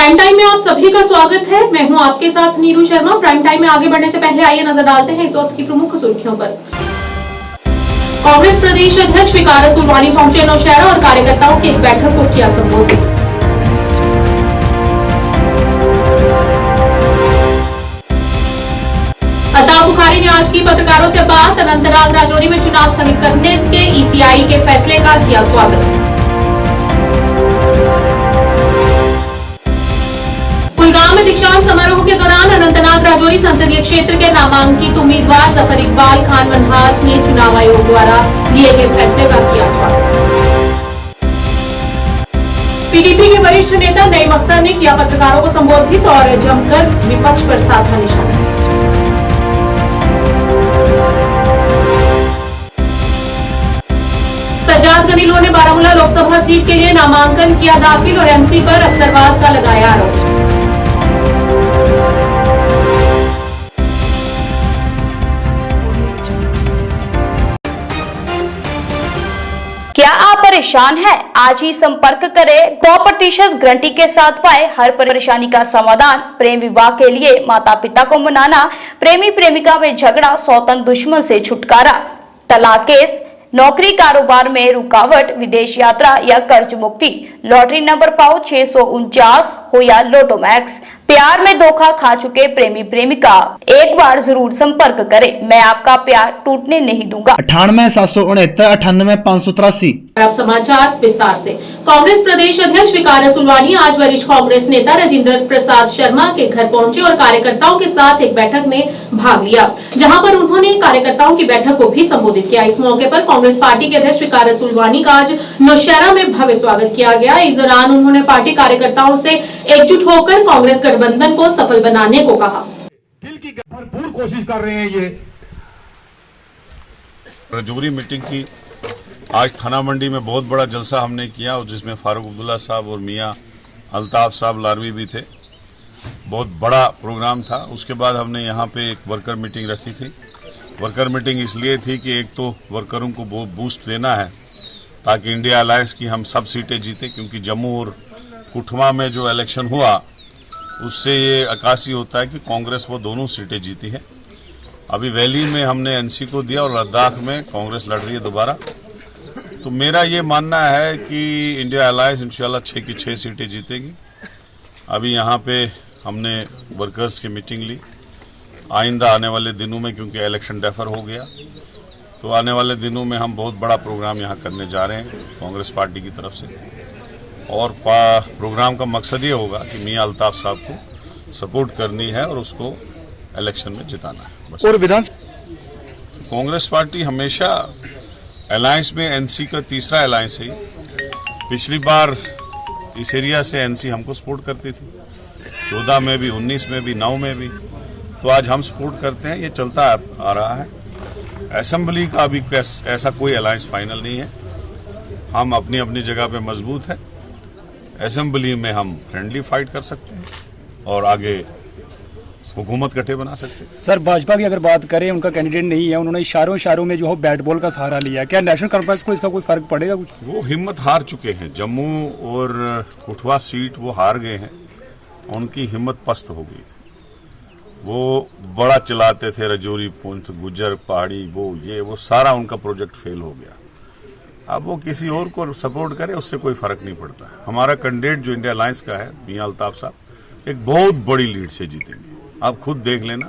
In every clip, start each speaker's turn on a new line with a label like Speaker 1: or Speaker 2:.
Speaker 1: Prime time में आप सभी का स्वागत है। मैं हूं आपके साथ नीरू शर्मा। प्राइम टाइम में आगे बढ़ने से पहले आइए नजर डालते हैं इस वक्त की प्रमुख सुर्खियों पर। कांग्रेस प्रदेश अध्यक्ष विकार रसूलवानी पहुंचे नौशहरा और कार्यकर्ताओं की एक बैठक को किया संबोधित। अल्ताफ बुखारी ने आज की पत्रकारों से बात। अनंतनाग राजौरी में चुनाव स्थगित करने के ईसीआई के फैसले का किया स्वागत। कुलगाम में दीक्षांत समारोह के दौरान अनंतनाग राजौरी संसदीय क्षेत्र के नामांकित उम्मीदवार जफर इकबाल खान मनहास ने चुनाव आयोग द्वारा लिए गए फैसले का किया स्वागत। पीडीपी के वरिष्ठ नेता नईम अख्तर ने किया पत्रकारों को संबोधित और जमकर विपक्ष पर साधा निशाना। सज्जाद गनीलो ने बारामूला लोकसभा सीट के लिए नामांकन किया दाखिल और एनसी पर अवसरवाद का लगाया आरोप।
Speaker 2: क्या आप परेशान हैं? आज ही संपर्क करें। 100% गारंटी के साथ पाए हर परेशानी का समाधान। प्रेम विवाह के लिए माता पिता को मनाना, प्रेमी प्रेमिका में झगड़ा, सौतन दुश्मन से छुटकारा, तलाक केस, नौकरी कारोबार में रुकावट, विदेश यात्रा या कर्ज मुक्ति, लॉटरी नंबर पाओ 649 हो या लोटो मैक्स, प्यार में धोखा खा चुके प्रेमी प्रेमिका, एक बार जरूर संपर्क करें। मैं आपका प्यार टूटने नहीं दूंगा।
Speaker 3: 98 769 98 583।
Speaker 1: अब समाचार विस्तार से। कांग्रेस प्रदेश अध्यक्ष विकार रसूलवानी आज वरिष्ठ कांग्रेस नेता राजेंद्र प्रसाद शर्मा के घर पहुंचे और कार्यकर्ताओं के साथ एक बैठक में भाग लिया, जहां पर उन्होंने कार्यकर्ताओं की बैठक को भी संबोधित किया। इस मौके पर कांग्रेस पार्टी के अध्यक्ष विकार रसूलवानी का आज नौशहरा में भव्य स्वागत किया गया। इस दौरान उन्होंने पार्टी कार्यकर्ताओं से एकजुट होकर कांग्रेस गठबंधन को सफल बनाने को कहा।
Speaker 4: दिल की भरपूर कोशिश कर रहे हैं। ये
Speaker 5: राजौरी मीटिंग की आज थाना मंडी में बहुत बड़ा जलसा हमने किया और जिसमें फारूक अब्दुल्ला साहब और मियां अल्ताफ साहब लारवी भी थे। बहुत बड़ा प्रोग्राम था। उसके बाद हमने यहाँ पे एक वर्कर मीटिंग रखी थी। वर्कर मीटिंग इसलिए थी कि एक तो वर्करों को बूस्ट देना है ताकि इंडिया अलायंस की हम सब सीटें जीते, क्योंकि जम्मू और कुठवा में जो इलेक्शन हुआ उससे ये अक्कासी होता है कि कांग्रेस वो दोनों सीटें जीती है। अभी वैली में हमने एनसी को दिया और लद्दाख में कांग्रेस लड़ रही है दोबारा। तो मेरा ये मानना है कि इंडिया अलायंस इंशाल्लाह 6 की 6 सीटें जीतेगी। अभी यहाँ पे हमने वर्कर्स की मीटिंग ली। आइंदा आने वाले दिनों में, क्योंकि इलेक्शन डेफर हो गया, तो आने वाले दिनों में हम बहुत बड़ा प्रोग्राम यहाँ करने जा रहे हैं कांग्रेस पार्टी की तरफ से। और प्रोग्राम का मकसद ये होगा कि मियां अल्ताफ साहब को सपोर्ट करनी है और उसको इलेक्शन में जिताना है बस।
Speaker 3: और विधान
Speaker 5: कांग्रेस पार्टी हमेशा अलायंस में एनसी का तीसरा अलायंस है। पिछली बार इस एरिया से एनसी हमको सपोर्ट करती थी, 14 में भी, 19 में भी, 9 में भी। तो आज हम सपोर्ट करते हैं, ये चलता आ रहा है। असेंबली का अभी ऐसा कोई अलायंस फाइनल नहीं है। हम अपनी अपनी जगह पे मजबूत है। असेंबली में हम फ्रेंडली फाइट कर सकते हैं और आगे हुकूमत गठे बना सकते हैं।
Speaker 3: सर, भाजपा की अगर बात करें, उनका कैंडिडेट नहीं है, उन्होंने इशारों में जो है बैट बॉल का सहारा लिया। क्या नेशनल कॉन्फ्रेंस को इसका कोई फर्क पड़ेगा कुछ?
Speaker 5: वो हिम्मत हार चुके हैं। जम्मू और कुठवा सीट वो हार गए हैं, उनकी हिम्मत पस्त हो गई। वो बड़ा चलाते थे, राजौरी, पुंछ, गुज्जर, पहाड़ी, वो सारा उनका प्रोजेक्ट फेल हो गया। अब वो किसी और को सपोर्ट करे, उससे कोई फर्क नहीं पड़ता। हमारा कैंडिडेट जो इंडिया अलायंस का है, मियां अल्ताफ साहब, एक बहुत बड़ी लीड से जीतेंगे। आप खुद देख लेना,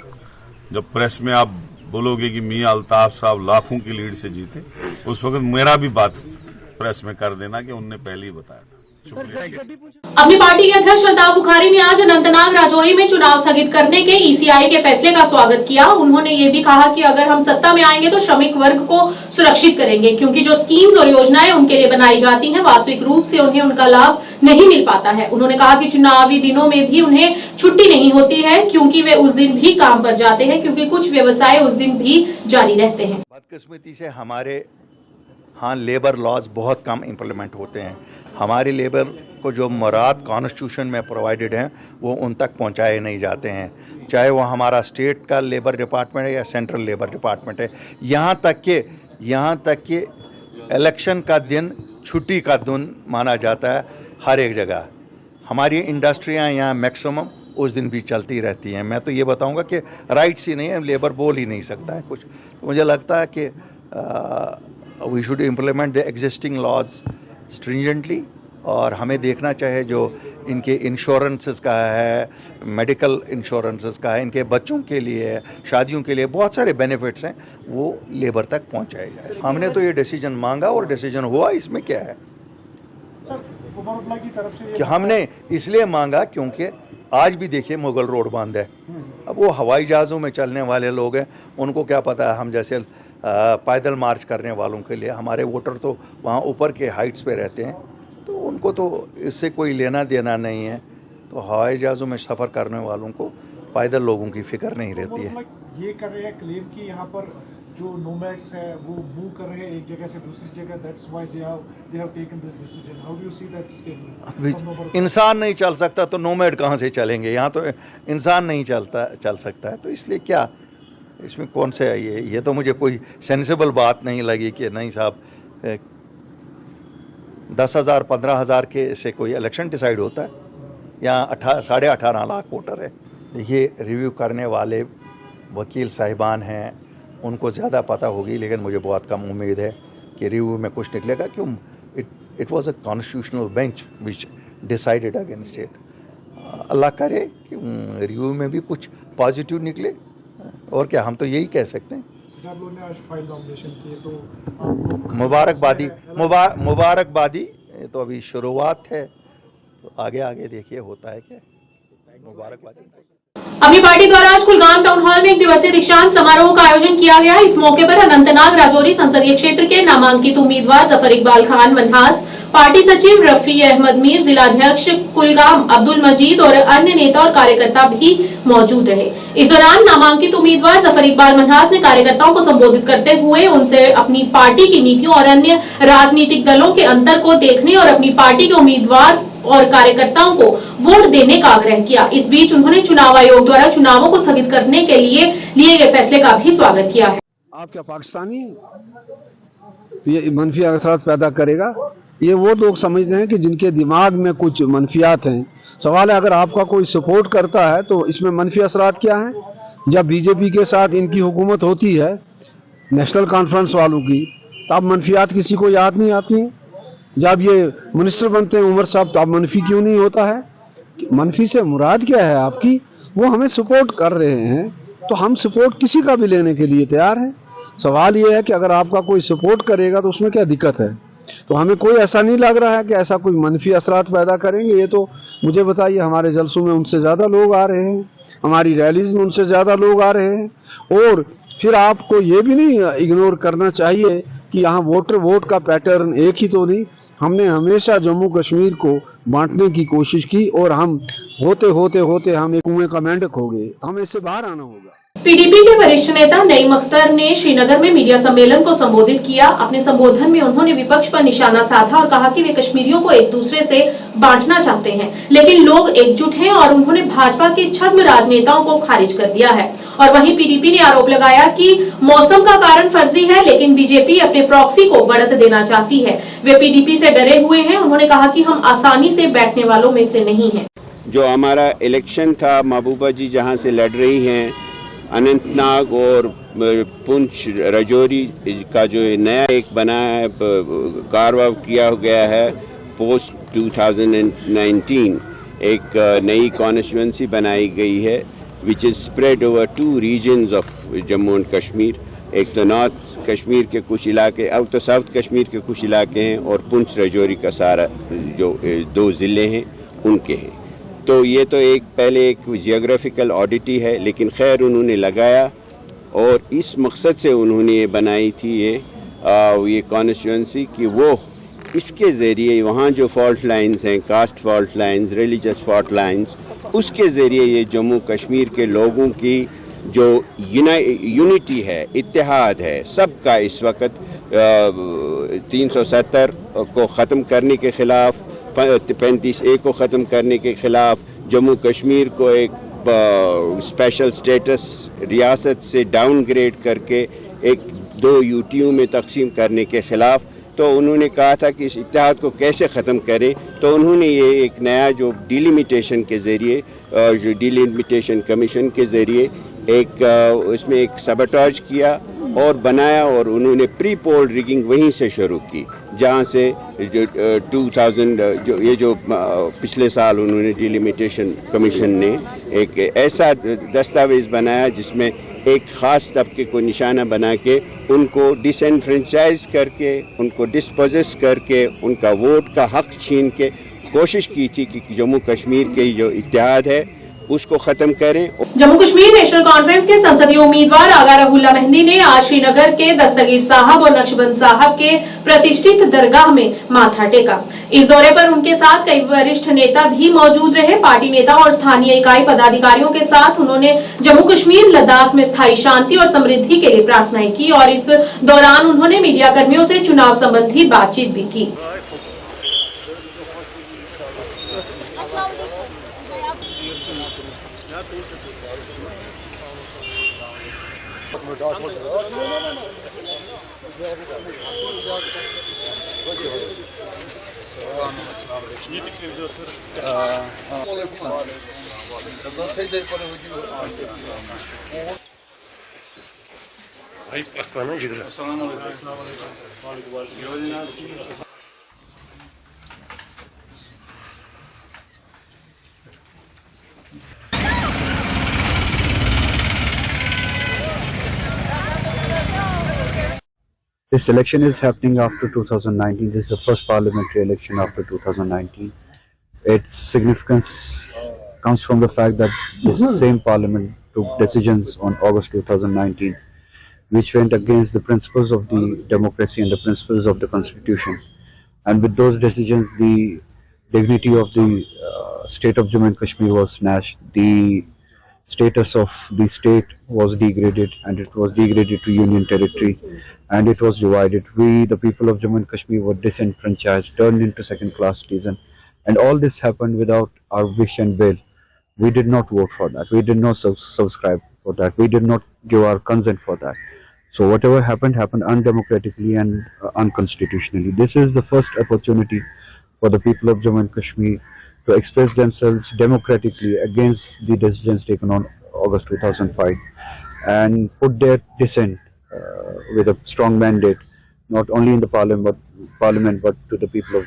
Speaker 5: जब प्रेस में आप बोलोगे कि मियां अल्ताफ साहब लाखों की लीड से जीते, उस वक्त मेरा भी बात प्रेस में कर देना कि उनने पहले ही बताया था।
Speaker 1: अपनी पार्टी के अध्यक्ष अल्ताफ बुखारी ने आज अनंतनाग राजौरी में चुनाव स्थगित करने के ईसीआई के फैसले का स्वागत किया। उन्होंने ये भी कहा कि अगर हम सत्ता में आएंगे तो श्रमिक वर्ग को सुरक्षित करेंगे, क्योंकि जो स्कीम्स और योजनाएं उनके लिए बनाई जाती हैं, वास्तविक रूप से उन्हें उनका लाभ नहीं मिल पाता है। उन्होंने कहा कि चुनावी दिनों में भी उन्हें छुट्टी नहीं होती है, क्योंकि वे उस दिन भी काम पर जाते हैं, क्योंकि कुछ व्यवसाय उस दिन भी जारी रहते हैं।
Speaker 6: बदकिस्मती से हमारे लेबर लॉज बहुत कम इम्प्लीमेंट होते हैं। हमारी लेबर को जो मुराद कॉन्स्टिट्यूशन में प्रोवाइडेड हैं वो उन तक पहुंचाए नहीं जाते हैं, चाहे वो हमारा स्टेट का लेबर डिपार्टमेंट है या सेंट्रल लेबर डिपार्टमेंट है। यहाँ तक कि इलेक्शन का दिन छुट्टी का दिन माना जाता है हर एक जगह। हमारी इंडस्ट्रियां यहाँ मैक्सिमम उस दिन भी चलती रहती हैं। मैं तो ये बताऊंगा कि राइट्स ही नहीं है, लेबर बोल ही नहीं सकता है कुछ। तो मुझे लगता है कि we should implement the existing laws stringently, और हमें देखना चाहिए जो इनके इंश्योरेंसेस का है, मेडिकल इंश्योरेंसेस का है, इनके बच्चों के लिए, शादियों के लिए बहुत सारे बेनिफिट्स हैं, वो लेबर तक पहुंचाए जाए। हमने तो ये डिसीजन मांगा और डिसीजन हुआ, इसमें क्या है कि हमने इसलिए मांगा क्योंकि आज भी देखिए मुगल रोड बंद है। अब वो हवाई जहाज़ों में चलने वाले लोग हैं, उनको क्या पता है, हम जैसे पैदल मार्च करने वालों के लिए, हमारे वोटर तो वहाँ ऊपर के हाइट्स पे रहते हैं, तो उनको तो इससे कोई लेना देना नहीं है। तो हवाई जहाज़ों में सफ़र करने वालों को पैदल लोगों की फ़िक्र नहीं रहती है।
Speaker 7: ये कर रहे हैं क्लेम कि यहाँ पर जो नोमैड्स है वो मूव कर रहे हैं एक जगह से दूसरी जगह, that's why they have taken this decision. How do you see that statement?
Speaker 6: इंसान नहीं चल सकता तो नोमैड कहाँ से चलेंगे? यहाँ तो इंसान नहीं चल सकता है, तो इसलिए क्या इसमें कौन से ये तो मुझे कोई सेंसिबल बात नहीं लगी कि नहीं साहब 10,000 15,000 के से कोई इलेक्शन डिसाइड होता है? यहाँ 18.5 लाख वोटर है। देखिए, रिव्यू करने वाले वकील साहिबान हैं, उनको ज़्यादा पता होगी, लेकिन मुझे बहुत कम उम्मीद है कि रिव्यू में कुछ निकलेगा। क्यों? It was a constitutional bench which decided against it. अल्लाह करे कि रिव्यू में भी कुछ पॉजिटिव निकले, और क्या, हम तो यही कह सकते हैं।
Speaker 7: जब लोगों ने आज फाइल नॉमिनेशन किए तो
Speaker 6: मुबारकबादी ये तो अभी शुरुआत है, तो आगे आगे देखिए होता है क्या। मुबारकबादी।
Speaker 1: अपनी पार्टी द्वारा आज कुलगाम टाउन हॉल में एक दिवसीय दीक्षांत समारोह का आयोजन किया गया। इस मौके पर अनंतनाग राजौरी संसदीय क्षेत्र के नामांकित उम्मीदवार जफर इकबाल खान मनहास, पार्टी सचिव रफी अहमद मीर, जिलाध्यक्ष कुलगाम अब्दुल मजीद और अन्य नेता और कार्यकर्ता भी मौजूद रहे। इस दौरान नामांकित उम्मीदवार जफर इकबाल मनहास ने कार्यकर्ताओं को संबोधित करते हुए उनसे अपनी पार्टी की नीतियों और अन्य राजनीतिक दलों के अंतर को देखने और अपनी पार्टी के उम्मीदवार और कार्यकर्ताओं को वोट देने का आग्रह किया। इस बीच उन्होंने चुनाव आयोग द्वारा चुनावों को स्थगित करने के लिए गए फैसले का भी स्वागत किया है।
Speaker 8: आप क्या पाकिस्तानी है? ये मनफी असरात पैदा करेगा। ये वो लोग समझते हैं कि जिनके दिमाग में कुछ मनफियात हैं। सवाल है, अगर आपका कोई सपोर्ट करता है तो इसमें मनफी असरात क्या हैं? जब बीजेपी के साथ इनकी हुकूमत होती है, नेशनल कॉन्फ्रेंस वालों की, तब मनफियात किसी को याद नहीं आती हैं। जब ये मिनिस्टर बनते हैं उमर साहब, तो अब मनफी क्यों नहीं होता है? मनफी से मुराद क्या है आपकी? वो हमें सपोर्ट कर रहे हैं, तो हम सपोर्ट किसी का भी लेने के लिए तैयार हैं। सवाल ये है कि अगर आपका कोई सपोर्ट करेगा तो उसमें क्या दिक्कत है? तो हमें कोई ऐसा नहीं लग रहा है कि ऐसा कोई मनफी असरात पैदा करेंगे। ये तो मुझे बताइए, हमारे जलसों में उनसे ज़्यादा लोग आ रहे हैं, हमारी रैलीज में उनसे ज़्यादा लोग आ रहे हैं। और फिर आपको ये भी नहीं इग्नोर करना चाहिए कि यहाँ वोट का पैटर्न एक ही तो नहीं। हमने हमेशा जम्मू कश्मीर को बांटने की कोशिश की, और हम होते हम एक कुएं का मेंढक हो गए। हमें इससे बाहर आना होगा।
Speaker 1: पीडीपी के वरिष्ठ नेता नईम अख्तर ने श्रीनगर में मीडिया सम्मेलन को संबोधित किया। अपने संबोधन में उन्होंने विपक्ष पर निशाना साधा और कहा कि वे कश्मीरियों को एक दूसरे से बांटना चाहते हैं, लेकिन लोग एकजुट हैं, और उन्होंने भाजपा के छद्म राजनेताओं को खारिज कर दिया है। और वहीं पीडीपी ने आरोप लगाया कि मौसम का कारण फर्जी है, लेकिन बीजेपी अपने प्रॉक्सी को बढ़त देना चाहती है। वे पीडीपी से डरे हुए हैं। उन्होंने कहा कि हम आसानी से बैठने वालों में से नहीं हैं।
Speaker 9: जो हमारा इलेक्शन था, महबूबा जी जहां से लड़ रही हैं, अनंतनाग और पुंछ राजौरी का जो नया एक बना है, कारवा किया गया है पोस्ट 2019, एक नई कॉन्स्टिट्यूंसी बनाई गई है which is spread over 2 regions of Jammu and Kashmir. एक तो नॉर्थ कश्मीर के कुछ इलाके, अब तो साउथ कश्मीर के कुछ इलाके हैं, और पुंछ राजौरी का सारा जो 2 ज़िले हैं उनके हैं। तो ये तो पहले एक जियोग्राफिकल ऑडिटी है, लेकिन खैर उन्होंने लगाया, और इस मकसद से उन्होंने ये बनाई थी ये कॉन्स्टिट्यूंसी कि वो इसके ज़रिए वहाँ जो फॉल्ट लाइंस हैं, caste fault lines, religious fault lines, उसके ज़रिए ये जम्मू कश्मीर के लोगों की जो यूनिटी है, इत्तेहाद है सबका, इस वक्त 370 को ख़त्म करने के ख़िलाफ़, 35A को ख़त्म करने के ख़िलाफ़, जम्मू कश्मीर को एक स्पेशल स्टेटस रियासत से डाउनग्रेड करके एक 2 यूटियों में तकसीम करने के ख़िलाफ़ तो उन्होंने कहा था कि इस इत्तेहाद को कैसे ख़त्म करें। तो उन्होंने ये एक नया जो डिलिमिटेशन के ज़रिए, जो डिलिमिटेशन कमीशन के ज़रिए इसमें एक सबटाज किया और बनाया, और उन्होंने प्री पोल रिगिंग वहीं से शुरू की, जहाँ से जो 2000 जो पिछले साल उन्होंने डिलिमिटेशन कमीशन ने एक ऐसा दस्तावेज़ बनाया जिसमें एक ख़ास तबके को निशाना बना के उनको डिसएनफ्रेंचाइज करके, उनको डिस्पोजेस करके, उनका वोट का हक छीन के कोशिश की थी कि जम्मू कश्मीर के जो इत्तेहाद है उसको खत्म करें।
Speaker 1: जम्मू कश्मीर नेशनल कॉन्फ्रेंस के संसदीय उम्मीदवार आगा रहुल्ला मेहंदी ने आज श्रीनगर के दस्तगीर साहब और नक्शबंद साहब के प्रतिष्ठित दरगाह में माथा टेका। इस दौरे पर उनके साथ कई वरिष्ठ नेता भी मौजूद रहे। पार्टी नेता और स्थानीय इकाई पदाधिकारियों के साथ उन्होंने जम्मू कश्मीर लद्दाख में स्थायी शांति और समृद्धि के लिए प्रार्थनाएं की और इस दौरान उन्होंने मीडिया कर्मियों से चुनाव संबंधी बातचीत भी की।
Speaker 10: This election is happening after 2019. This is the first parliamentary election after 2019. Its significance comes from the fact that this same parliament took decisions on August 2019 which went against the principles of the democracy and the principles of the constitution. And with those decisions, the dignity of the state of Jammu and Kashmir was snatched. The status of the state was degraded, and it was degraded to union territory, and it was divided. We, the people of Jammu and Kashmir, were disenfranchised, turned into second-class citizens, and all this happened without our wish and will. We did not vote for that. We did not subscribe for that. We did not give our consent for that. So whatever happened undemocratically and unconstitutionally. This is the first opportunity for the people of Jammu and Kashmir to express themselves democratically against the decisions taken on August 2005 and put their dissent with a strong mandate, not only in the parliament but to the people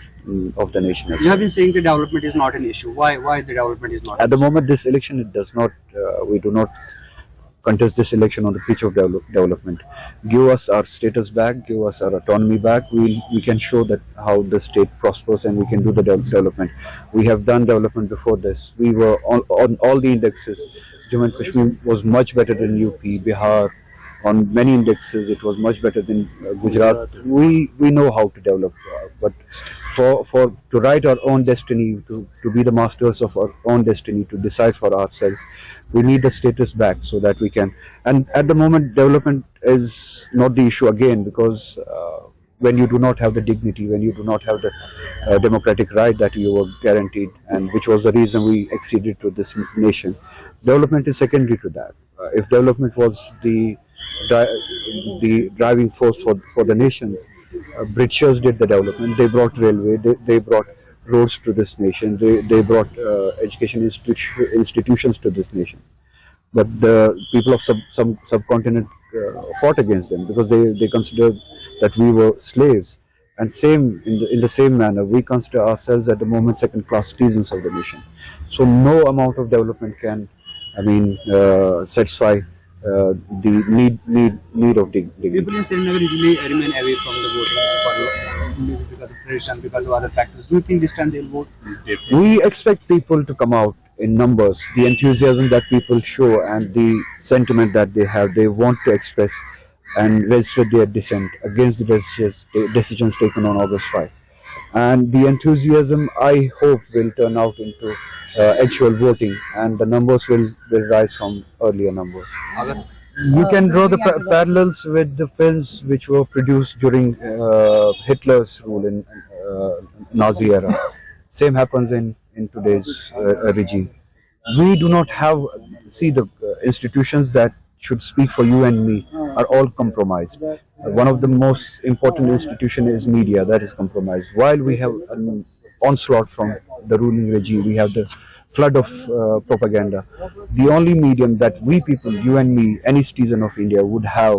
Speaker 10: of the nation as well.
Speaker 11: You have been saying the development is not an issue. Why the development is not?
Speaker 10: At the moment, this election, it does not. We do not contest this election on the pitch of development. Give us our status back, give us our autonomy back. We can show that how the state prospers and we can do the development. We have done development before this. We were on all the indexes. Jammu and Kashmir was much better than UP, Bihar. On many indexes, it was much better than Gujarat. We know how to develop, but to write our own destiny, to be the masters of our own destiny, to decide for ourselves, we need the status back so that we can. And at the moment, development is not the issue again, because when you do not have the dignity, when you do not have the democratic right that you were guaranteed, and which was the reason we acceded to this nation, development is secondary to that. If development was the driving force for the nations, Britishers did the development. They brought railway, they brought roads to this nation, they brought education institutions to this nation. But the people of subcontinent fought against them because they considered that we were slaves. And in the same manner, we consider ourselves at the moment second-class citizens of the nation. So no amount of development can, satisfy the need of dignity.
Speaker 11: People in Srinagar usually remain away from the voting because of tradition, because of other factors. Do you think this time they'll vote?
Speaker 10: We expect people to come out in numbers. The enthusiasm that people show and the sentiment that they have, they want to express and register their dissent against the decisions taken on August 5. And the enthusiasm, I hope, will turn out into actual voting, and the numbers will rise from earlier numbers. You can draw the parallels with the films which were produced during Hitler's rule in Nazi era. Same happens in today's regime. We do not have, the institutions that should speak for you and me are all compromised. One of the most important institution is media, that is compromised. While we have an onslaught from the ruling regime, we have the flood of propaganda. The only medium that we people, you and me, any citizen of India would have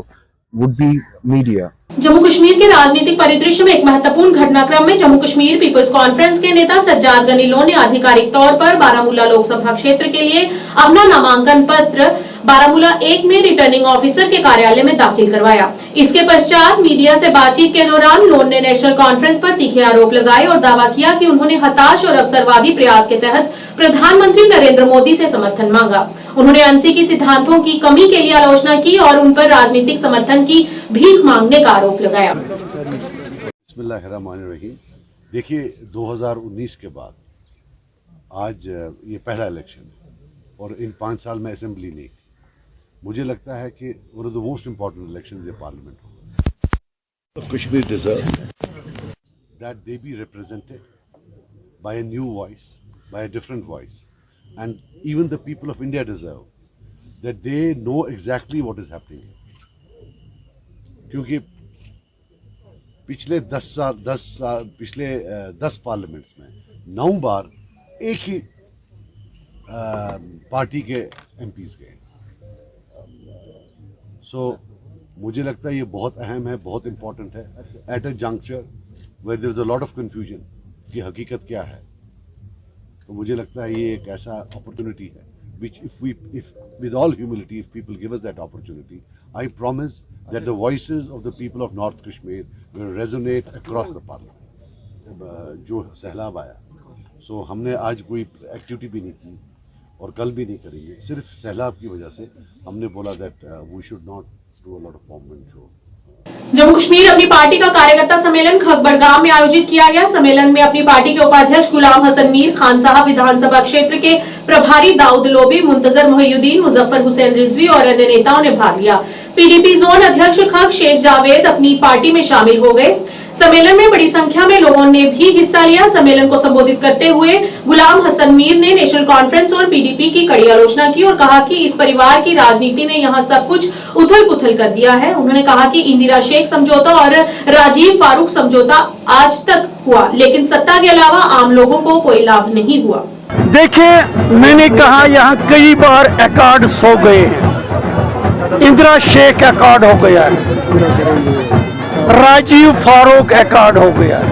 Speaker 10: would be media.
Speaker 1: Jammu Kashmir के राजनीतिक परिदृश्य में एक महत्वपूर्ण घटनाक्रम में Jammu Kashmir peoples conference के नेता सज्जाद गनी लोन ने आधिकारिक तौर पर बारामूला लोकसभा क्षेत्र के लिए अपना नामांकन पत्र बारामूला 1 में रिटर्निंग ऑफिसर के कार्यालय में दाखिल करवाया। इसके पश्चात मीडिया से बातचीत के दौरान लोन ने नेशनल कॉन्फ्रेंस पर तीखे आरोप लगाए और दावा किया कि उन्होंने हताश और अवसरवादी प्रयास के तहत प्रधानमंत्री नरेंद्र मोदी से समर्थन मांगा। उन्होंने एनसी की सिद्धांतों की कमी के लिए आलोचना की और उन पर राजनीतिक समर्थन की भीख मांगने का आरोप लगाया।
Speaker 12: बिस्मिल्लाहिर्रहमानिर्रहीम। देखिए, 2019 के बाद आज ये पहला इलेक्शन है और इन 5 साल में असेंबली नहीं थी। मुझे लगता है कि one of the most important elections ये पार्लियामेंट होगा। Kashmir deserve that they be represented by a new voice, by a different voice, and even the people of India deserve that they know exactly what is happening. क्योंकि पिछले 10 parliaments में 9 बार एक ही party के MPs गए। सो मुझे लगता है ये बहुत अहम है, बहुत इंपॉर्टेंट है at a juncture where there is a lot of confusion कि हकीकत क्या है। तो मुझे लगता है ये एक ऐसा अपॉर्चुनिटी है which if with all humility, if people give us that opportunity, I promise that the voices of the people of North Kashmir will resonate across the parliament. जो सहलाब आया, सो हमने आज कोई एक्टिविटी भी नहीं की और कल भी नहीं करेंगे। सिर्फ सैलाब की वजह से हमने बोला that we should not do a lot of pomp and show.
Speaker 1: Jammu Kashmir Apni party का कार्यकर्ता सम्मेलन खगबड़गाम में आयोजित किया गया। सम्मेलन में अपनी पार्टी के उपाध्यक्ष गुलाम हसन मीर, खान साहब विधानसभा क्षेत्र के प्रभारी दाऊद लोबी, मुंतजर मोहिउद्दीन, मुजफ्फर हुसैन रिजवी और अन्य नेताओं ने भाग लिया। पीडीपी जोन अध्यक्ष खग शेख जावेद अपनी पार्टी में शामिल हो गए। सम्मेलन में बड़ी संख्या में लोगों ने भी हिस्सा लिया। सम्मेलन को संबोधित करते हुए गुलाम हसन मीर ने नेशनल कॉन्फ्रेंस और पीडीपी की कड़ी आलोचना की और कहा कि इस परिवार की राजनीति ने यहां सब कुछ उथल-पुथल कर दिया है। उन्होंने कहा कि इंदिरा शेख समझौता और राजीव फारूक समझौता आज तक हुआ, लेकिन सत्ता के अलावा आम लोगों को कोई लाभ नहीं हुआ।
Speaker 13: देखिए, मैंने कहा यहाँ कई बार अकॉर्ड्स हो गए हैं। इंदिरा शेख अकॉर्ड हो गया है, राजीव फारूक अकॉर्ड हो गया है।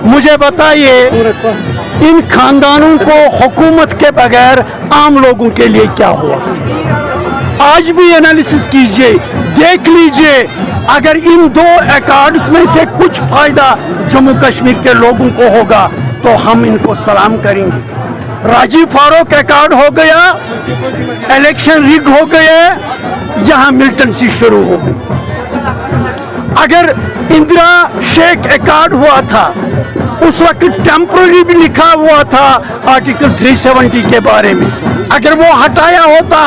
Speaker 13: मुझे बताइए, इन खानदानों को हुकूमत के बगैर आम लोगों के लिए क्या हुआ? आज भी एनालिसिस कीजिए, देख लीजिए। अगर इन 2 अकॉर्ड्स में से कुछ फायदा जम्मू कश्मीर के लोगों को होगा तो हम इनको सलाम करेंगे। राजीव फारूक अकॉर्ड हो गया, इलेक्शन रिग हो गया, यहाँ मिल्टन सी शुरू हो गई। अगर इंदिरा शेख अकॉर्ड हुआ था, उस वक्त टेम्पररी भी लिखा हुआ था आर्टिकल 370 के बारे में। अगर वो हटाया होता,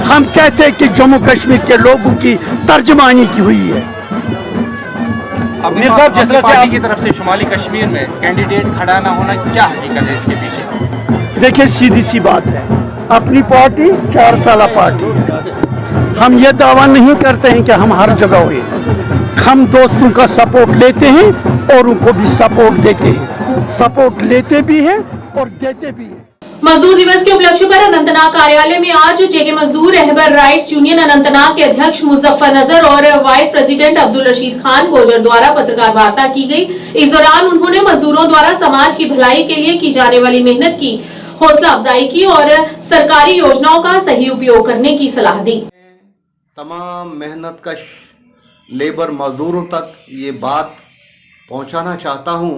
Speaker 13: हम कहते कि जम्मू कश्मीर के लोगों की तर्जमानी की हुई है।
Speaker 11: अपनी पार्टी की तरफ से शुमाली कश्मीर में कैंडिडेट खड़ा ना होना, क्या हकीकत है इसके पीछे?
Speaker 13: देखिए, सीधी सी बात है, अपनी पार्टी 4 साल पार्टी है। हम ये दावा नहीं करते हैं कि हम हर जगह हुए। हम दोस्तों का सपोर्ट लेते हैं और उनको भी सपोर्ट देते हैं। सपोर्ट लेते भी हैं और देते भी हैं।
Speaker 1: मजदूर दिवस के उपलक्ष्य पर अनंतनाग कार्यालय में आज जेके मजदूर रहबर राइट्स यूनियन अनंतनाग के अध्यक्ष मुजफ्फर नजर और वाइस प्रेसिडेंट अब्दुल रशीद खान गोजर द्वारा पत्रकार वार्ता की गई। इस दौरान उन्होंने मजदूरों द्वारा समाज की भलाई के लिए की जाने वाली मेहनत की हौसला अफजाई की और सरकारी योजनाओं का सही उपयोग करने की सलाह दी।
Speaker 6: तमाम मेहनतकश लेबर मजदूरों तक ये बात पहुंचाना चाहता हूं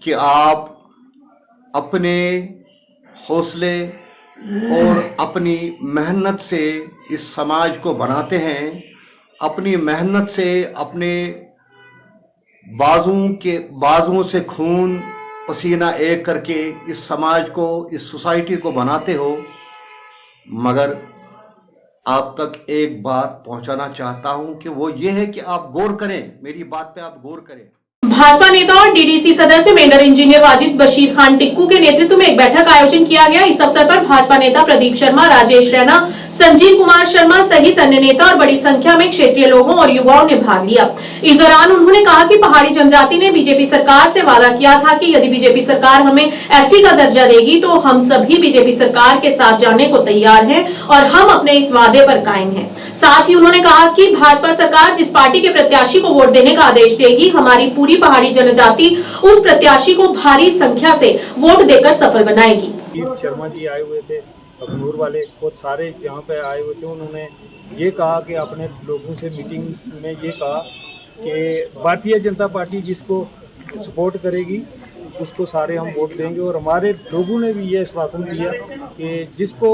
Speaker 6: कि आप अपने हौसले और अपनी मेहनत से इस समाज को बनाते हैं। अपनी मेहनत से अपने बाजुओं से खून पसीना एक करके इस समाज को, इस सोसाइटी को बनाते हो। मगर आप तक एक बात पहुंचाना चाहता हूं कि वो ये है कि आप गौर करें, मेरी बात पे आप गौर करें।
Speaker 1: भाजपा नेता और डीडीसी सदस्य मेंढर इंजीनियर वाजिद बशीर खान टिक्कू के नेतृत्व में एक बैठक का आयोजन किया गया। इस अवसर पर भाजपा नेता प्रदीप शर्मा, राजेश रैना, संजीव कुमार शर्मा सहित अन्य नेता और बड़ी संख्या में क्षेत्रीय लोगों और युवाओं ने भाग लिया। इस दौरान उन्होंने कहा कि पहाड़ी जनजाति ने बीजेपी सरकार से वादा किया था कि यदि बीजेपी सरकार हमें एसटी का दर्जा देगी तो हम सभी बीजेपी सरकार के साथ जाने को तैयार हैं और हम अपने इस वादे पर कायम हैं। साथ ही उन्होंने कहा कि भाजपा सरकार जिस पार्टी के प्रत्याशी को वोट देने का आदेश देगी, हमारी पूरी पहाड़ी जनजाति उस प्रत्याशी को भारी संख्या से वोट देकर सफल बनाएगी।
Speaker 3: शर्मा जी आए हुए थे, अखनूर वाले बहुत सारे यहाँ पे आए हुए थे। उन्होंने ये कहा कि अपने लोगों से मीटिंग में ये कहा कि भारतीय जनता पार्टी जिसको सपोर्ट करेगी उसको सारे हम वोट देंगे, और हमारे लोगों ने भी ये आश्वासन दिया कि जिसको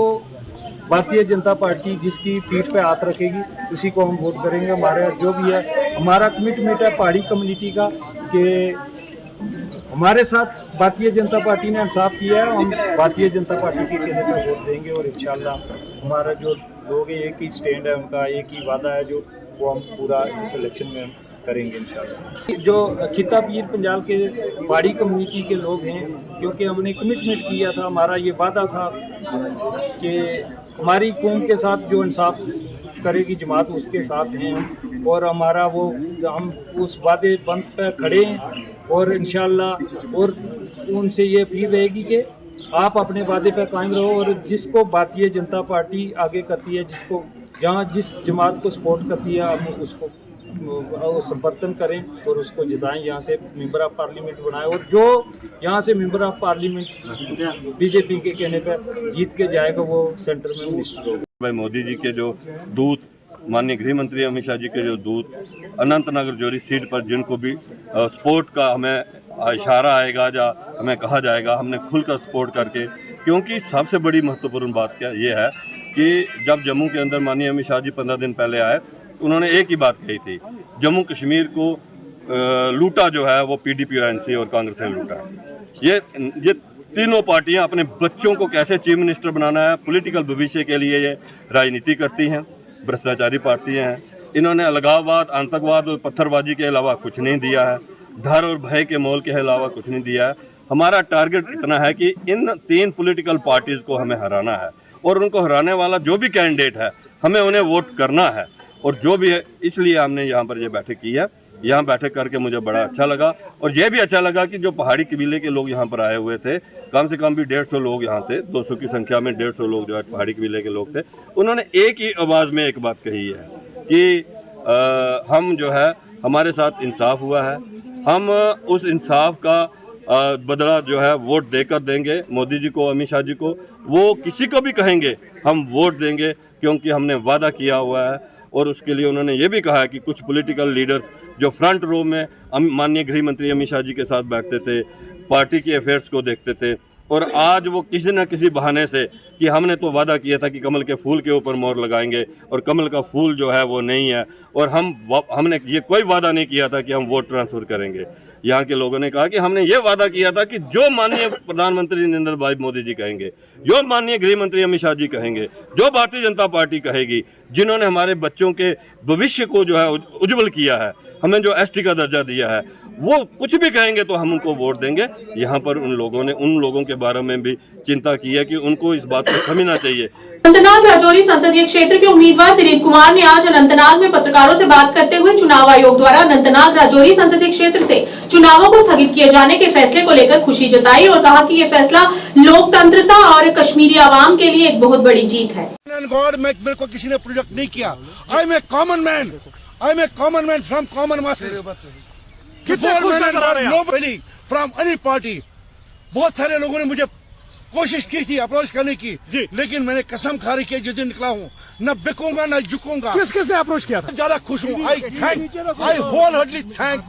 Speaker 3: भारतीय जनता पार्टी जिसकी पीठ पे हाथ रखेगी उसी को हम वोट करेंगे। हमारा जो भी है, हमारा कमिटमेंट है पहाड़ी कम्युनिटी का कि हमारे साथ भारतीय जनता पार्टी ने इंसाफ किया है, हम भारतीय जनता पार्टी के कहने पर वोट देंगे और इंशाल्लाह हमारा जो लोग एक ही स्टैंड है, उनका एक ही वादा है जो वो हम पूरा इस इलेक्शन में करेंगे इंशाल्लाह। जो खिता पीर पंजाल के पहाड़ी कम्युनिटी के लोग हैं, क्योंकि हमने कमिटमेंट किया था, हमारा ये वादा था कि हमारी कौम के साथ जो इंसाफ करेगी जमात उसके साथ हैं, और हमारा वो हम उस वादे बंद पर खड़े हैं और इंशाल्लाह और उनसे ये अपील रहेगी कि आप अपने वादे पर कायम रहो और जिसको भारतीय जनता पार्टी आगे करती है, जिसको जहाँ जिस जमात को सपोर्ट करती है, हम उसको समर्थन करें और उसको जिताएं, यहाँ से मेंबर ऑफ पार्लियामेंट बनाएं, और जो यहाँ से मेंबर ऑफ पार्लियामेंट बीजेपी के कहने पर जीत के जाएगा वो सेंटर में मिनिस्टर होगा।
Speaker 14: भाई मोदी जी के जो दूत, माननीय गृह मंत्री अमित शाह जी के जो दूत अनंतनाग राजौरी सीट पर जिनको भी सपोर्ट का हमें इशारा आएगा या हमें कहा जाएगा, हमने खुलकर सपोर्ट करके, क्योंकि सबसे बड़ी महत्वपूर्ण बात क्या ये है कि जब जम्मू के अंदर माननीय अमित शाह जी 15 दिन पहले आए, उन्होंने एक ही बात कही थी, जम्मू कश्मीर को लूटा जो है वो पीडीपी, एनसी और कांग्रेस ने लूटा है। ये तीनों पार्टियां अपने बच्चों को कैसे चीफ मिनिस्टर बनाना है, पॉलिटिकल भविष्य के लिए ये राजनीति करती हैं, भ्रष्टाचारी पार्टियां हैं। इन्होंने अलगाववाद, आतंकवाद और पत्थरबाजी के अलावा कुछ नहीं दिया है, डर और भय के मोल के अलावा कुछ नहीं दिया है। हमारा टारगेट इतना है कि इन 3 पॉलिटिकल पार्टीज़ को हमें हराना है, और उनको हराने वाला जो भी कैंडिडेट है हमें उन्हें वोट करना है, और जो भी है, इसलिए हमने यहाँ पर ये बैठक की है। यहाँ बैठक करके मुझे बड़ा अच्छा लगा, और ये भी अच्छा लगा कि जो पहाड़ी कबीले के लोग यहाँ पर आए हुए थे, कम से कम भी 150 लोग यहाँ थे, 200 की संख्या में 150 लोग जो है पहाड़ी कबीले के लोग थे। उन्होंने एक ही आवाज़ में एक बात कही है कि हम जो है, हमारे साथ इंसाफ हुआ है, हम उस इंसाफ का बदला जो है वोट देकर देंगे मोदी जी को, अमित शाह जी को, वो किसी को भी कहेंगे हम वोट देंगे, क्योंकि हमने वादा किया हुआ है। और उसके लिए उन्होंने ये भी कहा है कि कुछ पॉलिटिकल लीडर्स जो फ्रंट रो में माननीय गृह मंत्री अमित शाह जी के साथ बैठते थे, पार्टी के अफेयर्स को देखते थे, और आज वो किसी न किसी बहाने से कि हमने तो वादा किया था कि कमल के फूल के ऊपर मोहर लगाएंगे, और कमल का फूल जो है वो नहीं है, और हमने ये कोई वादा नहीं किया था कि हम वोट ट्रांसफ़र करेंगे। यहाँ के लोगों ने कहा कि हमने ये वादा किया था कि जो माननीय प्रधानमंत्री नरेंद्र भाई मोदी जी कहेंगे, जो माननीय गृह मंत्री अमित शाह जी कहेंगे, जो भारतीय जनता पार्टी कहेगी, जिन्होंने हमारे बच्चों के भविष्य को जो है उज्जवल किया है, हमें जो एसटी का दर्जा दिया है, वो कुछ भी कहेंगे तो हम उनको वोट देंगे। यहाँ पर उन लोगों के बारे में भी चिंता की है कि उनको इस बात को समझना चाहिए।
Speaker 1: अनंतनाग राजौरी संसदीय क्षेत्र के उम्मीदवार दिलीप कुमार ने आज अनंतनाग में पत्रकारों से बात करते हुए चुनाव आयोग द्वारा अनंतनाग राजौरी संसदीय क्षेत्र से चुनावों को स्थगित किए जाने के फैसले को लेकर खुशी जताई और कहा कि ये फैसला लोकतंत्रता और कश्मीरी आवाम के लिए एक बहुत बड़ी जीत है।
Speaker 4: मेरे को किसी ने प्रोजेक्ट नहीं किया। I am a common man from common masses, from any party. बहुत सारे लोगों ने मुझे कोशिश की थी अप्रोच करने की, लेकिन मैंने कसम खा रही कि जिस दिन निकला हूँ न बिकूंगा न झुकूंगा।
Speaker 7: किसने अप्रोच किया था?
Speaker 4: ज्यादा खुश हूँ। I wholeheartedly thank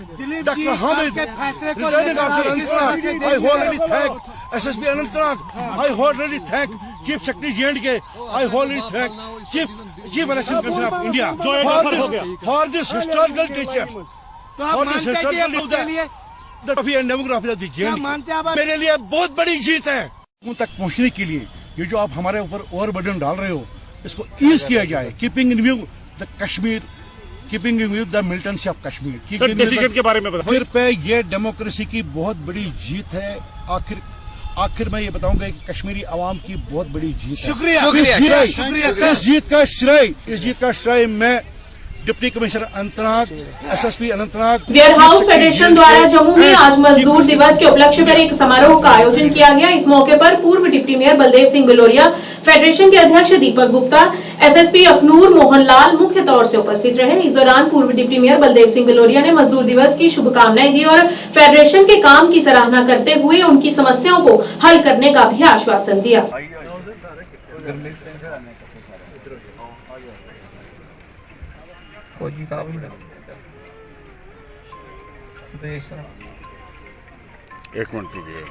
Speaker 4: doctor Hamid, returning officer Anantnag, I wholeheartedly thank SSP Anantnag, I wholeheartedly thank chief secretary J and K, I wholeheartedly thank chief election commissioner of India for this historical decision, for this historical demography of the J and K. मेरे लिए बहुत बड़ी जीत है। तक पहुंचने के लिए ये जो आप हमारे ऊपर ओवरबर्डन डाल रहे हो, इसको ईज किया जाए, keeping in view the Kashmir keeping with the militancy of Kashmir.
Speaker 11: Sir decision के बारे में बताइए।
Speaker 4: फिर पे ये डेमोक्रेसी की बहुत बड़ी जीत है। आखिर मैं ये बताऊंगा कि कश्मीरी आवाम की बहुत बड़ी जीत है। शुक्रिया। इस जीत का श्रेय मैं deputy commissioner Anantnag, SSP Anantnag.
Speaker 1: Warehouse federation द्वारा जम्मू में आज मजदूर दिवस के उपलक्ष्य पर एक समारोह का आयोजन किया गया। इस मौके पर पूर्व deputy mayor Baldev Singh Biloria, federation के अध्यक्ष दीपक गुप्ता, एसएसपी अखनूर मोहन लाल मुख्य तौर से उपस्थित रहे। इस दौरान पूर्व डिप्टी मेयर बलदेव सिंह बिलोरिया ने मजदूर दिवस की शुभकामनाएं दी और फेडरेशन के काम की सराहना करते हुए उनकी समस्याओं को हल करने का भी आश्वासन दिया।
Speaker 11: फौजी साहब
Speaker 5: एक मिनट रुकिए।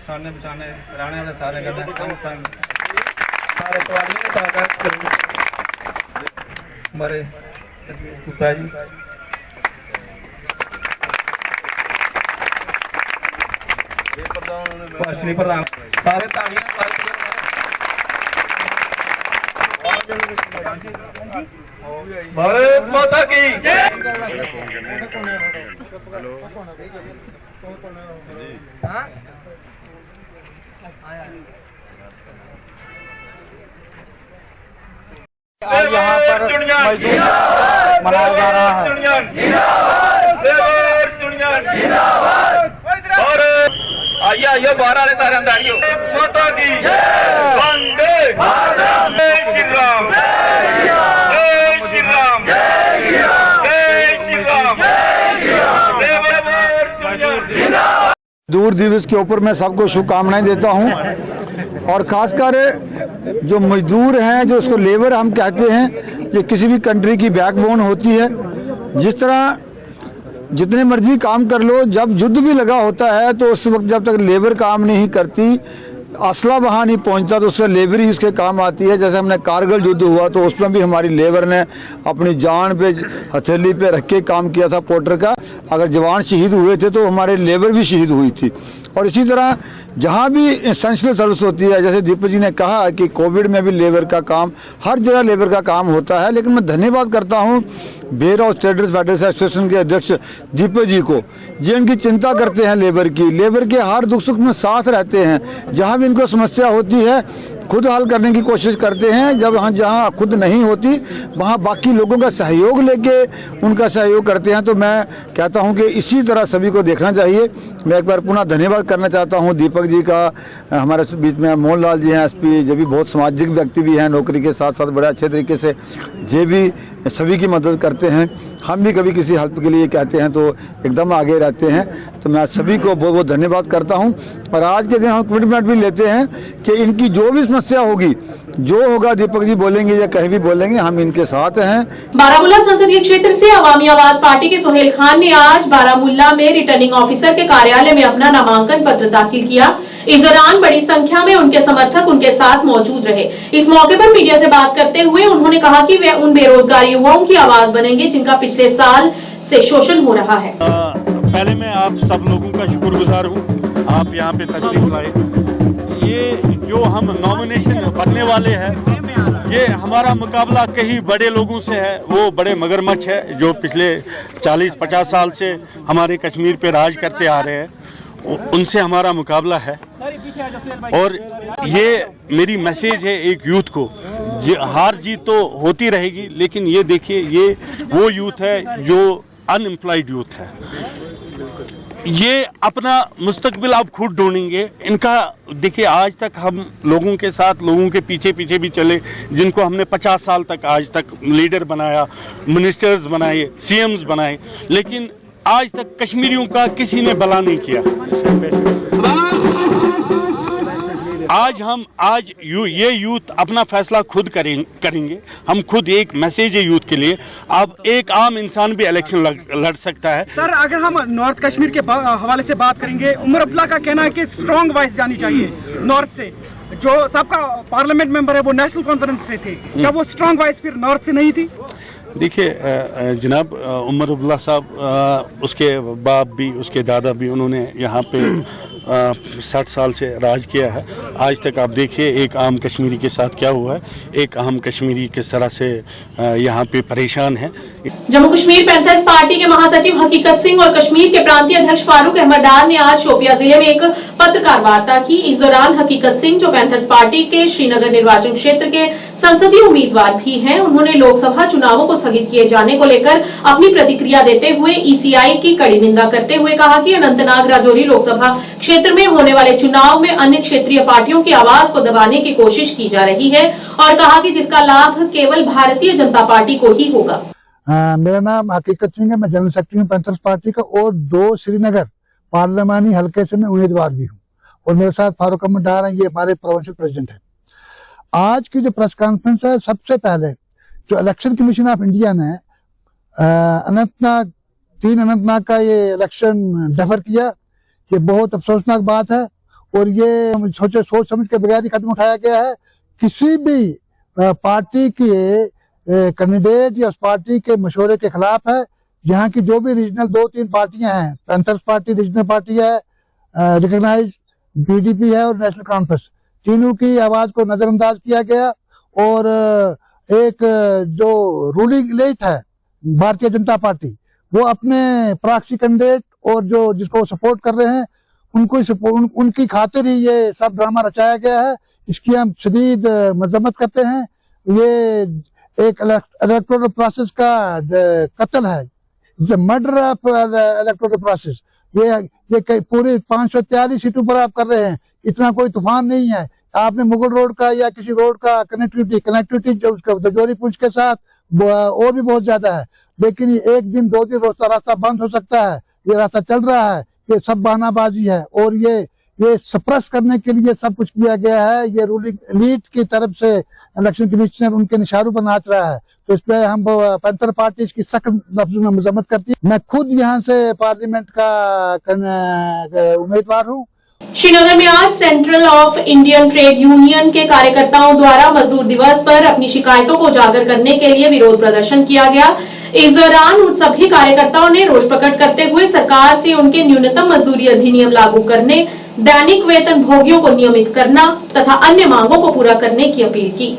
Speaker 11: सामने बिछाने रहने वाले सारे सारे हमारे गुप्ता जी प्रधान सारे भारत माता की आज यहाँ पर मजदूर मनाया जा रहा है। आइए आइए बाहर आ रहे सारे अंधारियों। माता की वंदे मातरम। जय श्री राम, जय श्री राम, जय श्री राम, जय श्री राम।
Speaker 13: मजदूर दिवस के ऊपर मैं सबको शुभकामनाएं देता हूं और खासकर जो मजदूर हैं, जो उसको लेबर हम कहते हैं, ये किसी भी कंट्री की बैकबोन होती है। जिस तरह जितने मर्जी काम कर लो, जब युद्ध भी लगा होता है तो उस वक्त जब तक लेबर काम नहीं करती, असला वहाँ नहीं पहुँचता, तो उसमें लेबर ही उसके काम आती है। जैसे हमने कारगिल युद्ध हुआ तो उसमें भी हमारी लेबर ने अपनी जान पे हथेली पे रख के काम किया था पोर्टर का। अगर जवान शहीद हुए थे तो हमारे लेबर भी शहीद हुई थी। और इसी तरह जहाँ भी एसेंशियल सर्विस होती है, जैसे दीपक जी ने कहा कि कोविड में भी लेबर का काम, हर जगह लेबर का काम होता है। लेकिन मैं धन्यवाद करता हूँ warehouse traders federation association के अध्यक्ष दीपक जी को, जो इनकी चिंता करते हैं लेबर की, लेबर के हर दुख सुख में साथ रहते हैं। जहाँ भी इनको समस्या होती है खुद हल करने की कोशिश करते हैं। जब जहाँ खुद नहीं होती वहाँ बाकी लोगों का सहयोग लेके उनका सहयोग करते हैं। तो मैं कहता हूँ कि इसी तरह सभी को देखना चाहिए। मैं एक बार पुनः धन्यवाद करना चाहता हूँ दीपक जी का। हमारे बीच में मोहन लाल जी हैं एसपी, जो भी बहुत सामाजिक व्यक्ति भी हैं, नौकरी के साथ साथ बड़े अच्छे तरीके से ये भी सभी की मदद करते हैं। हम भी कभी किसी हेल्प के लिए कहते हैं तो एकदम आगे रहते हैं। तो मैं सभी को बहुत बहुत धन्यवाद करता हूं। और आज के दिन हम कमिटमेंट भी लेते हैं कि इनकी जो भी समस्या होगी, जो होगा दीपक जी बोलेंगे या कहीं भी बोलेंगे, हम इनके साथ हैं।
Speaker 1: बारामूला संसदीय क्षेत्र से अवामी आवाज पार्टी के सोहेल खान ने आज बारामूला में रिटर्निंग ऑफिसर के कार्यालय में अपना नामांकन पत्र दाखिल किया। इस दौरान बड़ी संख्या में उनके समर्थक उनके साथ मौजूद रहे। इस मौके पर मीडिया से बात करते हुए उन्होंने कहा कि वे उन बेरोजगार युवाओं की आवाज बनेंगे जिनका पिछले साल से शोषण हो रहा है।
Speaker 15: पहले मैं आप सब लोगों का शुक्रगुजार हूँ, आप यहाँ पे तशरीफ लाए। ये जो हम नॉमिनेशन भरने वाले हैं, ये हमारा मुकाबला कई बड़े लोगों से है। वो बड़े मगरमच्छ है जो पिछले 40-50 साल से हमारे कश्मीर पे राज करते आ रहे हैं, उनसे हमारा मुकाबला है। और ये मेरी मैसेज है एक यूथ को, हार जीत तो होती रहेगी, लेकिन ये देखिए, ये वो यूथ है जो अनएम्प्लॉयड यूथ है। ये अपना मुस्तकबिल आप खुद ढूंढेंगे। इनका देखिए, आज तक हम लोगों के साथ, लोगों के पीछे पीछे भी चले, जिनको हमने 50 साल तक आज तक लीडर बनाया, मिनिस्टर्स बनाए, सीएम्स बनाए, लेकिन आज तक कश्मीरियों का किसी ने भला नहीं किया। आज ये यूथ अपना फैसला खुद करेंगे। हम खुद एक मैसेज है यूथ के लिए। अब एक आम इंसान भी इलेक्शन लड़ सकता है।
Speaker 16: सर, अगर हम नॉर्थ कश्मीर के हवाले से बात करेंगे, उमर अब्दुल्ला का कहना है कि स्ट्रॉन्ग वॉइस जानी चाहिए नॉर्थ से। जो सबका पार्लियामेंट मेंबर है वो नेशनल कॉन्फ्रेंस से थे, क्या वो स्ट्रॉन्ग वॉइस फिर नॉर्थ से नहीं थी?
Speaker 15: देखिए जनाब, उमर अब्दुल्ला साहब, उसके बाप भी, उसके दादा भी, उन्होंने यहाँ पे 60 साल से राज किया है। आज तक आप देखिए एक आम कश्मीरी के साथ क्या हुआ है, एक आम कश्मीरी किस तरह से यहाँ पे परेशान है।
Speaker 1: जम्मू कश्मीर पैंथर्स पार्टी के महासचिव हकीकत सिंह और कश्मीर के प्रांतीय अध्यक्ष फारूक अहमद डार ने आज शोपियां जिले में एक पत्रकार वार्ता की। इस दौरान हकीकत सिंह, जो पैंथर्स पार्टी के श्रीनगर निर्वाचन क्षेत्र के संसदीय उम्मीदवार भी हैं, उन्होंने लोकसभा चुनावों को स्थगित किए जाने को लेकर अपनी प्रतिक्रिया देते हुए ईसीआई की कड़ी निंदा करते हुए कहा कि अनंतनाग राजौरी लोकसभा क्षेत्र में होने वाले चुनाव में अन्य क्षेत्रीय पार्टियों की आवाज को दबाने की कोशिश की जा रही है और कहा कि जिसका लाभ केवल भारतीय जनता पार्टी को ही होगा।
Speaker 17: मेरा नाम हकीकत सिंह है, मैं जनरल सेक्रेटरी हूँ पैंथर्स पार्टी का और 2 श्रीनगर पार्लियामानी हल्के से मैं उम्मीदवार भी हूँ और मेरे साथ फारूक अहमद डार हैं, ये हमारे प्रोविंशियल प्रेसिडेंट हैं। आज की जो प्रेस कॉन्फ्रेंस है, सबसे पहले जो इलेक्शन कमीशन ऑफ इंडिया ने अनंतनाग 3 अनंतनाग का ये इलेक्शन डेफर किया, ये बहुत अफसोसनाक बात है और ये सोच समझ के बगैर ही कदम उठाया गया है। किसी भी पार्टी के कैंडिडेट या उस पार्टी के मशवरे के खिलाफ है। यहाँ की जो भी रीजनल 2-3 पार्टियां हैं, पैंथर्स पार्टी रीजनल पार्टी है, रिकॉग्नाइज बीडीपी है और नेशनल कॉन्फ्रेंस, तीनों की आवाज को नजरअंदाज किया गया और एक जो रूलिंग एलिट है भारतीय जनता पार्टी, वो अपने प्रॉक्सी कैंडिडेट और जो जिसको सपोर्ट कर रहे हैं उनकी खातिर ही ये सब ड्रामा रचाया गया है। इसकी हम शदीद मजम्मत करते हैं। ये एक इलेक्टोरल प्रोसेस का कत्ल है, मर्डर ऑफ इलेक्टोरल प्रोसेस। ये पूरी 543 सीटों पर आप कर रहे हैं, इतना कोई तूफान नहीं है। आपने मुगल रोड का या किसी रोड का कनेक्टिविटी जो उसका रजौरी पुंछ के साथ और भी बहुत ज्यादा है, लेकिन ये 1 दिन 2 दिन रास्ता बंद हो सकता है। ये रास्ता चल रहा है, ये सब बहानाबाजी है और ये सप्रेस करने के लिए सब कुछ किया गया है। ये रूलिंग एलीट की तरफ से इलेक्शन कमीशन उनके निशानों पर नाच रहा है, तो इस पे हम पैंथर पार्टी इसकी सख्त लफ्जों में मजम्मत करती है। मैं खुद यहाँ से पार्लियामेंट का उम्मीदवार हूँ।
Speaker 1: श्रीनगर में आज central of Indian trade union के कार्यकर्ताओं द्वारा मजदूर दिवस पर अपनी शिकायतों को उजागर करने के लिए विरोध प्रदर्शन किया गया। इस दौरान उन सभी कार्यकर्ताओं ने रोष प्रकट करते हुए सरकार से उनके न्यूनतम मजदूरी अधिनियम लागू करने, दैनिक वेतन भोगियों को नियमित करना तथा अन्य मांगों को पूरा करने की अपील की।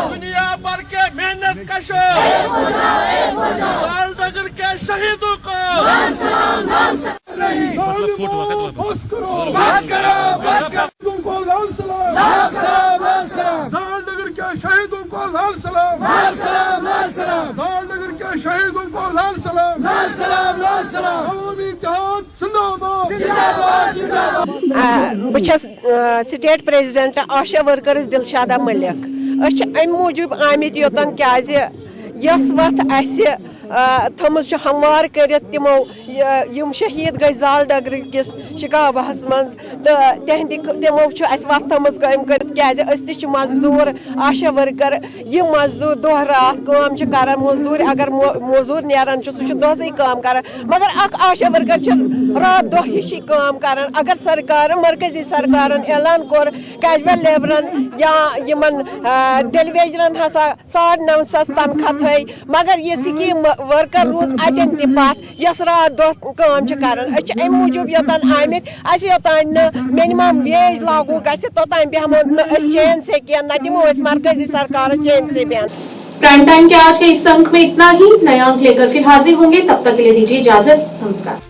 Speaker 11: दुनिया भर के मेहनत कशों, सालनगर के शहीदों को सालनगर के शहीदों को लाल सलाम, सालनगर के शहीदों को लाल सलाम, अवामी जहाद जिंदाबाद,
Speaker 18: बह छस स्टेट प्रेसिडेंट आशा वर्कर्स दिलशादा मलिक। अमि मूजूब आमित योतन क्याज यस वत आसि थमज हमवार कर तिमो शहीद गई जाल डगर किस शिकाबहस मज तो तिमो वत थमज कम कर मजदूर आशा वर्कर। यह मजदूर दोह रात काम कर मजदूर, अगर मजूर नेरान सह दोहसै काम कर, मगर अख आशा वर्कर रात दोह ही काम कर। अगर सरकार मरकजी सरकार ऐलान कोर कैजुअल लेबरन या यमन टेलीविजन हसा 9.5 तनख्वाह थी, मगर यह स्कीम वर्कर रूज अतन तथ यस रात दो काम कर। अमि मूजूब योतन आमित अस योतान मिनिमम वेज लागू गोतान बेहमो चैन से कह न दिमो मरकजी सरकार चैन से बयान।
Speaker 1: प्राइम टाइम के आज के इस अंक में इतना ही। नया अंक लेकर फिर हाजिर होंगे, तब तक के लिए दीजिए इजाजत। नमस्कार।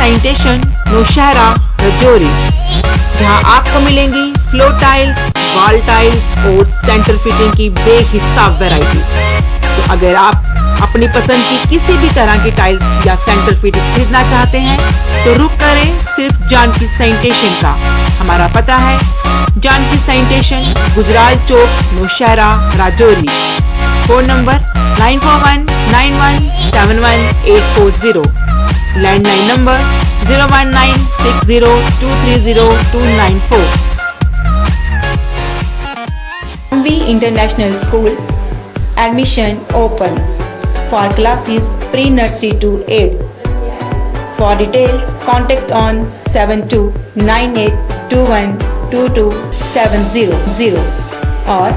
Speaker 19: सैनिटेशन नौशहरा रजौरी, जहां आपको मिलेंगी फ्लोर टाइल्स, वॉल टाइल्स और सेंटर फिटिंग की बेहिसाब वैरायटी। तो अगर आप अपनी पसंद की किसी भी तरह की टाइल्स या सेंटर फिटिंग खरीदना चाहते हैं तो रुक करें सिर्फ जानकी सैनिटेशन का। हमारा पता है Janki sanitation, Gujral Chowk, Naushera, Rajouri. Phone number 9419171840, landline number 01960230294।
Speaker 2: MB International School admission open for classes pre-nursery to 8. For details, contact on 7298212270 or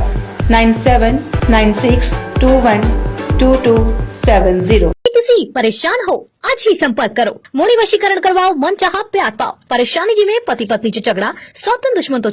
Speaker 2: 9796212270।
Speaker 20: ਤੁਸੀਂ ਪਰੇਸ਼ਾਨ ਹੋ ਅੱਜ ਹੀ ਸੰਪਰਕ ਕਰੋ। ਮੋੜੀ ਵਸ਼ੀਕਰਨ ਕਰਵਾਓ, ਮਨ ਚਾਹਾ ਪਿਆਰ ਪਾਓ। ਪਰੇਸ਼ਾਨੀ ਜਿਵੇਂ ਪਤੀ ਪਤਨੀ ਚ ਝਗੜਾ, ਸੌਤਨ ਦੁਸ਼ਮਣ ਤੋਂ